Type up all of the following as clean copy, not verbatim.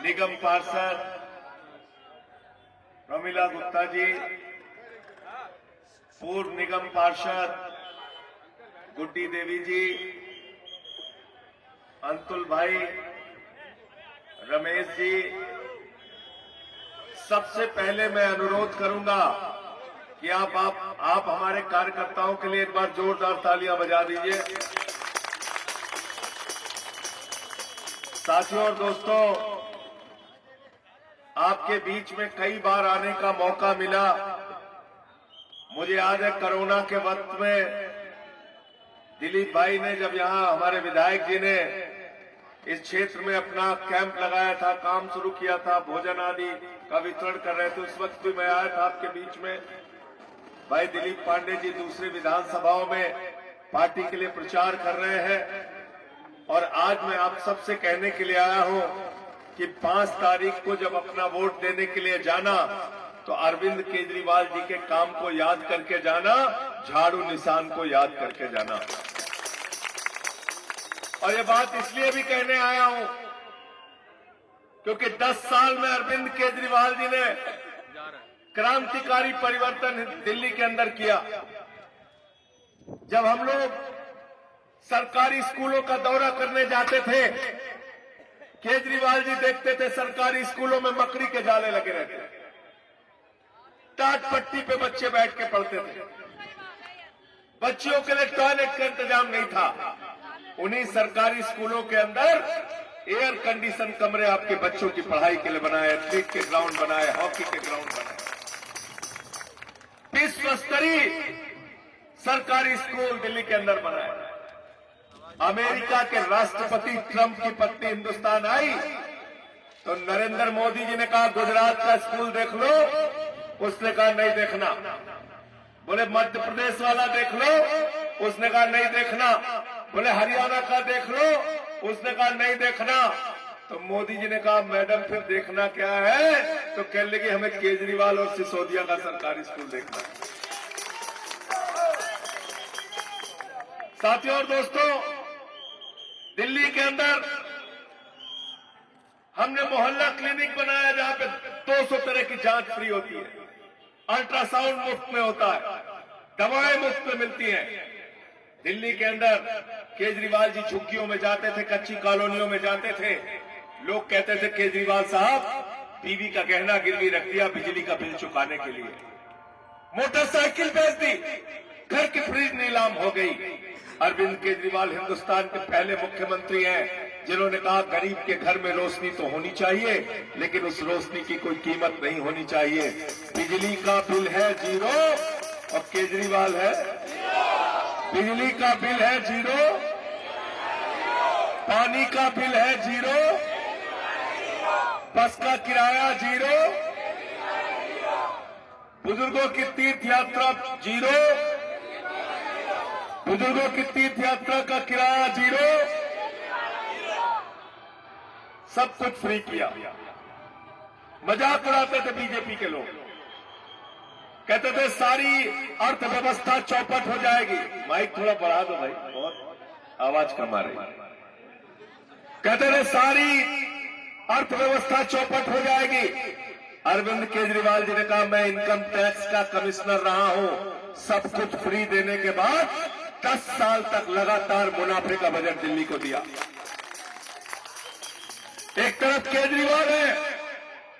निगम पार्षद प्रमिला गुप्ता जी, पूर्व निगम पार्षद गुड्डी देवी जी, अंतुल भाई, रमेश जी, सबसे पहले मैं अनुरोध करूंगा कि आप हमारे कार्यकर्ताओं के लिए एक बार जोरदार तालियां बजा दीजिए। साथियों और दोस्तों, आपके बीच में कई बार आने का मौका मिला। मुझे याद है कोरोना के वक्त में दिलीप भाई ने, जब यहां हमारे विधायक जी ने इस क्षेत्र में अपना कैंप लगाया था, काम शुरू किया था, भोजन आदि का वितरण कर रहे थे, उस वक्त भी मैं आया था आपके बीच में। भाई दिलीप पांडे जी दूसरे विधानसभाओं में पार्टी के लिए प्रचार कर रहे हैं, और आज मैं आप सबसे कहने के लिए आया हूं कि 5 तारीख को जब अपना वोट देने के लिए जाना तो अरविंद केजरीवाल जी के काम को याद करके जाना, झाड़ू निशान को याद करके जाना। और ये बात इसलिए भी कहने आया हूं क्योंकि 10 साल में अरविंद केजरीवाल जी ने क्रांतिकारी परिवर्तन दिल्ली के अंदर किया। जब हम लोग सरकारी स्कूलों का दौरा करने जाते थे, केजरीवाल जी देखते थे सरकारी स्कूलों में मकड़ी के जाले लगे रहते थे, टाट पट्टी पे बच्चे बैठ के पढ़ते थे, बच्चियों के लिए टॉयलेट का इंतजाम नहीं था। उन्हीं सरकारी स्कूलों के अंदर एयर कंडीशन कमरे आपके बच्चों की पढ़ाई के लिए बनाए, एथलीट के ग्राउंड बनाए, हॉकी के ग्राउंड बनाए, विश्व स्तरीय सरकारी स्कूल दिल्ली के अंदर बनाए। अमेरिका के राष्ट्रपति ट्रंप की पत्नी हिंदुस्तान आई तो नरेंद्र मोदी जी ने कहा गुजरात का स्कूल देख लो, उसने कहा नहीं देखना। बोले मध्य प्रदेश वाला देख लो, उसने कहा नहीं देखना। बोले हरियाणा का देख लो, उसने कहा नहीं देखना। तो मोदी जी ने कहा मैडम फिर देखना क्या है? तो कह लगी हमें केजरीवाल और सिसोदिया का सरकारी स्कूल देखना है। साथियों और दोस्तों, दिल्ली के अंदर हमने मोहल्ला क्लिनिक बनाया जहां पे 200 तरह की जांच फ्री होती है, अल्ट्रासाउंड मुफ्त में होता है, दवाएं मुफ्त में मिलती हैं। दिल्ली के अंदर केजरीवाल जी झुग्गियों में जाते थे, कच्ची कॉलोनियों में जाते थे, लोग कहते थे केजरीवाल साहब बीवी का गहना गिरवी रख दिया बिजली का बिल चुकाने के लिए, मोटरसाइकिल बेच दी, घर की फ्रिज नीलाम हो गई। अरविंद केजरीवाल हिंदुस्तान के पहले मुख्यमंत्री हैं जिन्होंने कहा गरीब के घर में रोशनी तो होनी चाहिए, लेकिन उस रोशनी की कोई कीमत नहीं होनी चाहिए। बिजली का बिल है 0 और केजरीवाल है, बिजली का बिल है 0, पानी का बिल है 0, बस का किराया 0, बुजुर्गों की तीर्थ यात्रा 0, बुजुर्गों की तीर्थ यात्रा का किराया 0, सब कुछ फ्री किया। मजाक उड़ाते थे बीजेपी के लोग, कहते थे सारी अर्थव्यवस्था चौपट हो जाएगी। माइक थोड़ा बढ़ा दो भाई, बहुत आवाज कम आ रही। कहते थे सारी अर्थव्यवस्था चौपट हो जाएगी। अरविंद केजरीवाल जी ने कहा मैं इनकम टैक्स का कमिश्नर रहा हूं, सब कुछ फ्री देने के बाद 10 साल तक लगातार मुनाफे का बजट दिल्ली को दिया। एक तरफ केजरीवाल है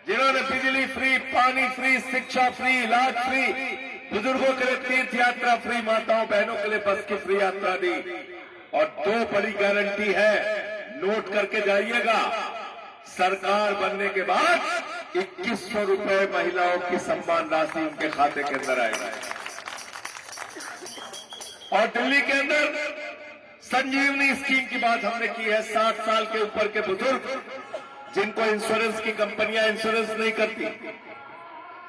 जिन्होंने बिजली फ्री, पानी फ्री, शिक्षा फ्री, इलाज फ्री, बुजुर्गों के लिए तीर्थ यात्रा फ्री, माताओं बहनों के लिए बस की फ्री यात्रा दी। और 2 बड़ी गारंटी है, नोट करके जाइएगा, सरकार बनने के बाद 2100 रुपए महिलाओं की सम्मान राशि उनके खाते के अंदर आएगी। और दिल्ली के अंदर संजीवनी स्कीम की बात हमने की है। 60 साल के ऊपर के बुजुर्ग जिनको इंश्योरेंस की कंपनियां इंश्योरेंस नहीं करती,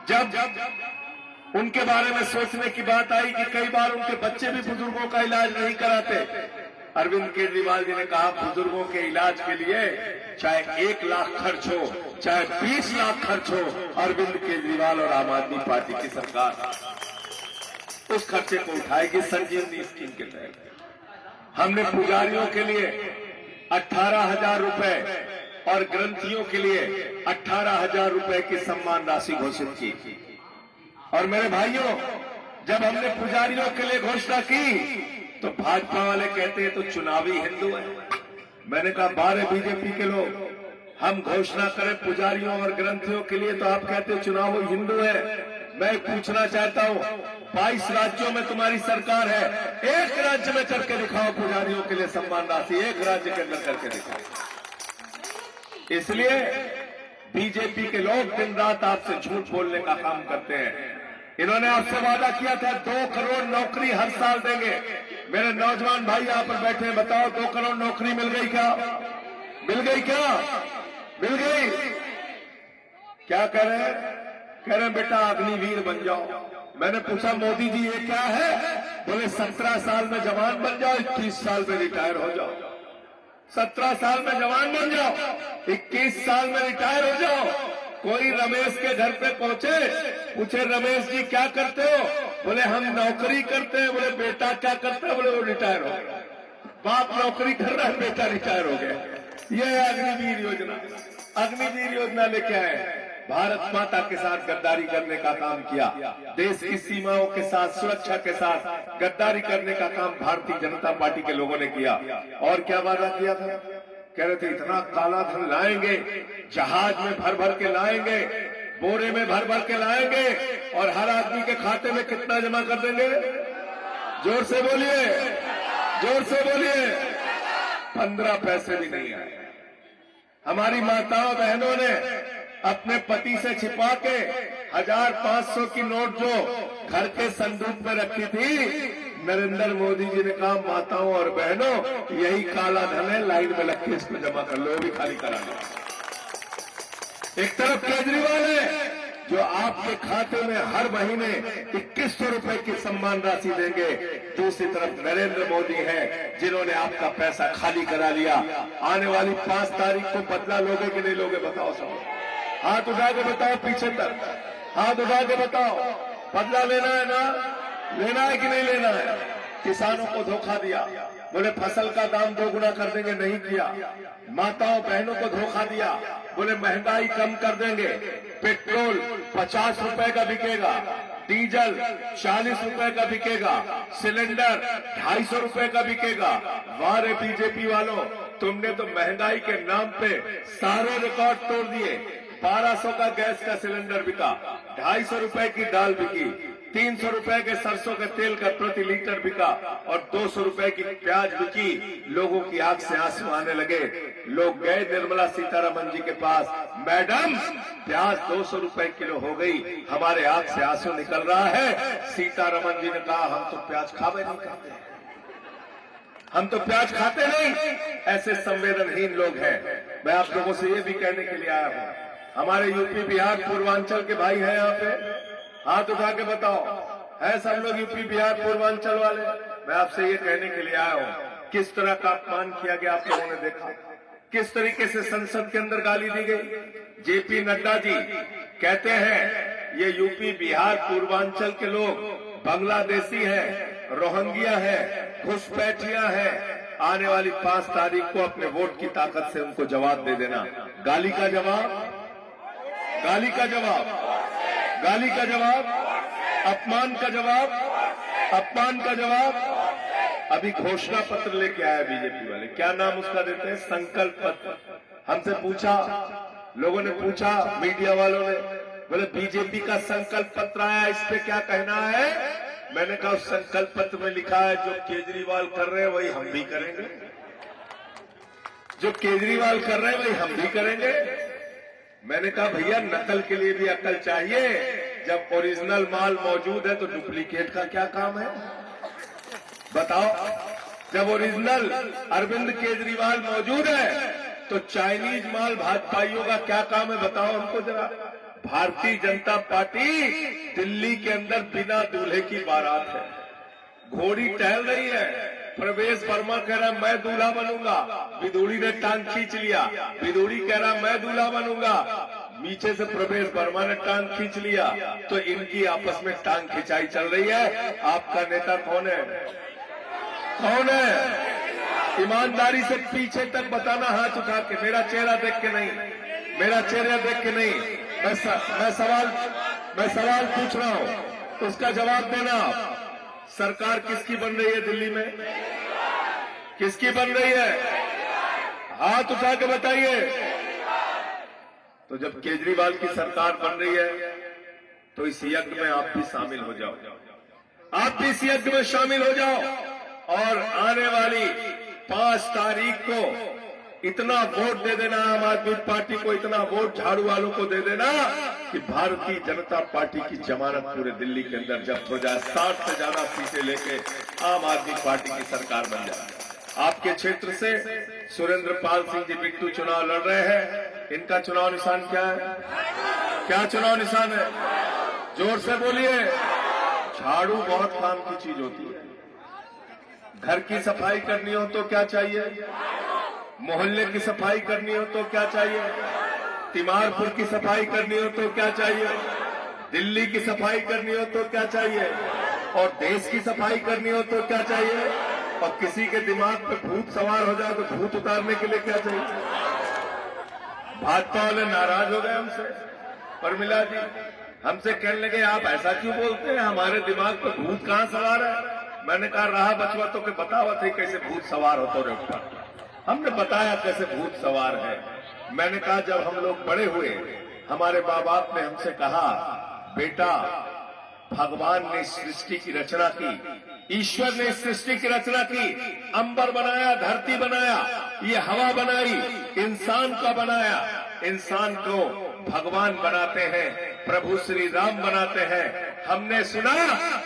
जब उनके बारे में सोचने की बात आई कि कई बार उनके बच्चे भी बुजुर्गों का इलाज नहीं कराते, अरविंद केजरीवाल जी ने कहा बुजुर्गों के इलाज के लिए चाहे 1 लाख खर्च हो, चाहे 20 लाख खर्च हो, अरविंद केजरीवाल और आम आदमी पार्टी की सरकार उस खर्चे को उठाएगी। संजीवनी स्कीम के तहत हमने पुजारियों के लिए 18,000 रुपए और ग्रंथियों के लिए 18,000 रुपए की सम्मान राशि घोषित की। और मेरे भाइयों, जब हमने पुजारियों के लिए घोषणा की तो भाजपा वाले कहते हैं तो चुनावी हिंदू है। मैंने कहा 12 बीजेपी के लोग, हम घोषणा करें पुजारियों और ग्रंथियों के लिए तो आप कहते हो चुनावी हिंदू है। मैं पूछना चाहता हूं, 22 राज्यों में तुम्हारी सरकार है, एक राज्य में करके दिखाओ पुजारियों के लिए सम्मान राशि, एक राज्य के अंदर करके दिखाओ। इसलिए बीजेपी के लोग दिन रात आपसे झूठ बोलने का काम करते हैं। इन्होंने आपसे वादा किया था 2 करोड़ नौकरी हर साल देंगे। मेरे नौजवान भाई यहाँ पर बैठे हैं, बताओ 2 करोड़ नौकरी मिल गई क्या? मिल गई क्या? मिल गई? क्या कह रहे हैं? कह रहे बेटा अग्निवीर बन जाओ। मैंने पूछा मोदी जी ये क्या है? बोले 17 साल में जवान बन जाओ, 21 साल में रिटायर हो जाओ। 17 साल में जवान बन जाओ, 21 साल में रिटायर हो जाओ। कोई रमेश के घर पे पहुंचे, पूछे रमेश जी क्या करते हो? बोले हम नौकरी करते हैं। बोले बेटा क्या करता है? बोले वो रिटायर हो गया। बाप नौकरी कर रहा है, बेटा रिटायर हो गया। ये है अग्निवीर योजना। अग्निवीर योजना लेके आए, भारत माता के साथ गद्दारी करने का काम किया। देश की सीमाओं के साथ, सुरक्षा के साथ गद्दारी करने का काम भारतीय जनता पार्टी के लोगों ने किया। और क्या वादा किया था? कह रहे थे इतना काला धन लाएंगे, जहाज में भर भर के लाएंगे, बोरे में भर भर के लाएंगे और हर आदमी के खाते में कितना जमा कर देंगे? जोर से बोलिए, जोर से बोलिए। 15 पैसे भी नहीं आए। हमारी माताओं बहनों ने अपने पति से छिपा के 1500 की नोट जो घर के संदूक में रखी थी, नरेंद्र मोदी जी ने कहा माताओं और बहनों यही काला धन है, लाइन में लग के इसको जमा कर लो, भी खाली करा लो। एक तरफ केजरीवाल है जो आपके खाते में हर महीने 2100 रुपए की सम्मान राशि देंगे, दूसरी तरफ नरेंद्र मोदी है जिन्होंने आपका पैसा खाली करा लिया। आने वाली 5 तारीख को बदला लोगे कि नहीं लोगे? बताओ सब, हाथ उठा के बताओ, पीछे तक हाथ उठा के बताओ। बदला लेना है ना? लेना है कि नहीं लेना है? किसानों को धोखा दिया, बोले फसल का दाम 2 गुना कर देंगे, नहीं किया। माताओं बहनों को धोखा दिया, बोले महंगाई कम कर देंगे। पेट्रोल 50 रुपए का बिकेगा, डीजल 40 रुपए का बिकेगा, सिलेंडर 250 रुपए का बिकेगा। वाह रे बीजेपी वालों, तुमने तो महंगाई के नाम पे सारे रिकॉर्ड तोड़ दिए। 1200 का गैस का सिलेंडर बिका, 250 रुपए की दाल बिकी, 300 रुपए के सरसों के तेल का प्रति लीटर बिका और 200 रुपए की प्याज बिकी। लोगों की आंख से आंसू आने लगे। लोग गए निर्मला सीतारमण जी के पास, मैडम प्याज 200 रुपए किलो हो गई, हमारे आंख से आंसू निकल रहा है। सीतारमण जी ने कहा हम तो प्याज खावे नहीं खाते, हम तो प्याज खाते नहीं। ऐसे संवेदनहीन लोग हैं। मैं आप लोगों से ये भी कहने के लिए आया हूं, हमारे यूपी बिहार पूर्वांचल के भाई हैं यहाँ पे, हाथ उठा के बताओ, है सब लोग यूपी बिहार पूर्वांचल वाले? मैं आपसे ये कहने के लिए आया हूँ, किस तरह का अपमान किया गया आप लोगों ने देखा, किस तरीके से संसद के अंदर गाली दी गई। जेपी नड्डा जी कहते हैं ये यूपी बिहार पूर्वांचल के लोग बांग्लादेशी हैं, रोहिंग्या हैं, घुसपैठियां हैं। आने वाली 5 तारीख को अपने वोट की ताकत से उनको जवाब दे देना। गाली का जवाब, गाली का जवाब, गाली का जवाब, अपमान का जवाब, अपमान का जवाब। अभी घोषणा पत्र लेके आया बीजेपी वाले, क्या नाम उसका देते हैं? संकल्प पत्र। हमसे पूछा, लोगों ने पूछा, मीडिया वालों ने, बोले बीजेपी का संकल्प पत्र आया, इस पे क्या कहना है? मैंने कहा उस संकल्प पत्र में लिखा है जो केजरीवाल कर रहे हैं वही हम भी करेंगे, जो केजरीवाल कर रहे हैं वही हम भी करेंगे। मैंने कहा भैया नकल के लिए भी अकल चाहिए, जब ओरिजिनल माल मौजूद है तो डुप्लीकेट का क्या काम है? बताओ, जब ओरिजिनल अरविंद केजरीवाल मौजूद है तो चाइनीज माल भाजपाइयों का क्या काम है? बताओ हमको जरा। भारतीय जनता पार्टी दिल्ली के अंदर बिना दूल्हे की बारात है, घोड़ी टहल रही है। प्रवेश वर्मा कह रहा मैं दूल्हा बनूंगा, विदुड़ी ने टांग खींच लिया। विदुड़ी कह रहा मैं दूल्हा बनूंगा, पीछे से प्रवेश वर्मा ने टांग खींच लिया। तो इनकी आपस में टांग खिंचाई चल रही है। आपका नेता कौन है? कौन है? ईमानदारी से पीछे तक बताना हाथ उठा के, मेरा चेहरा देख के नहीं, मेरा चेहरा देख के नहीं। मैं सवाल पूछ रहा हूं, उसका जवाब देना। सरकार किसकी बन रही है दिल्ली में? किसकी बन रही है? हाथ उठा के बताइए। तो जब केजरीवाल की सरकार बन रही है तो इस यज्ञ में आप भी शामिल हो जाओ, आप भी इस यज्ञ में शामिल हो जाओ और आने वाली 5 तारीख को इतना वोट दे देना आम आदमी पार्टी को, इतना वोट झाड़ू वालों को दे देना कि भारतीय जनता पार्टी की जमानत पूरे दिल्ली के अंदर जब्त हो जाए। 60 से ज्यादा सीटें लेके आम आदमी पार्टी की सरकार बन जाए। आपके क्षेत्र से सुरेंद्र पाल सिंह जी बिट्टू चुनाव लड़ रहे हैं। इनका चुनाव निशान क्या है? क्या चुनाव निशान है? जोर से बोलिए। झाड़ू बहुत काम की चीज होती है। घर की सफाई करनी हो तो क्या चाहिए? मोहल्ले की सफाई करनी हो तो क्या चाहिए? तिमारपुर की सफाई करनी हो तो क्या चाहिए? दिल्ली की सफाई करनी हो तो क्या चाहिए? और देश की सफाई करनी हो तो क्या चाहिए? और किसी के दिमाग पे भूत सवार हो जाए तो भूत उतारने के लिए क्या चाहिए? भाजपा वाले नाराज हो गए हमसे। परमिला जी हमसे कहने लगे आप ऐसा क्यों बोलते हैं, हमारे दिमाग पे भूत कहां सवार है? मैंने कहा रहा बचवा तो के बतावा थे कैसे भूत सवार होते रे ऊपर। हमने बताया कैसे भूत सवार है। मैंने कहा जब हम लोग बड़े हुए, हमारे माँ बाप ने हमसे कहा बेटा भगवान ने सृष्टि की रचना की, ईश्वर ने सृष्टि की रचना की, अंबर बनाया, धरती बनाया, ये हवा बनाई, इंसान का बनाया, इंसान को भगवान बनाते हैं, प्रभु श्री राम बनाते हैं। हमने सुना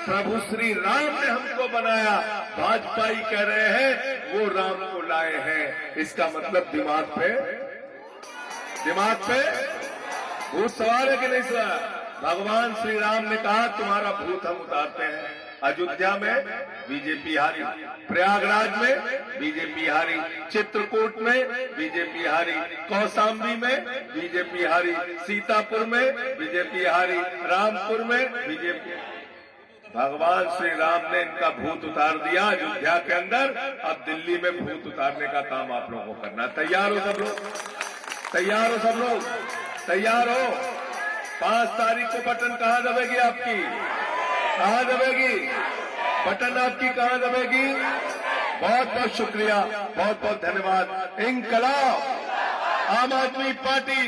प्रभु श्री राम ने हमको बनाया, भाजपा ही कह रहे हैं वो राम को लाए हैं। इसका मतलब दिमाग पे भूत सवार है कि नहीं सवार? भगवान श्री राम ने कहा तुम्हारा भूत हम उतारते हैं। अयोध्या में बीजेपी हारी, प्रयागराज में बीजेपी हारी, चित्रकूट में बीजेपी हारी, कौशाम्बी में बीजेपी हारी, सीतापुर में बीजेपी हारी, रामपुर में बीजेपी। भगवान श्री राम ने इनका भूत उतार दिया अयोध्या के अंदर। अब दिल्ली में भूत उतारने का काम आप लोगों को करना। तैयार हो सब लोग? तैयार हो सब लोग? तैयार हो? 5 तारीख को बटन कहां दबेगी आपकी? कहां दबेगी बटन आपकी? कहां दबेगी? बहुत बहुत शुक्रिया, बहुत बहुत धन्यवाद। इंकलाब आम आदमी पार्टी।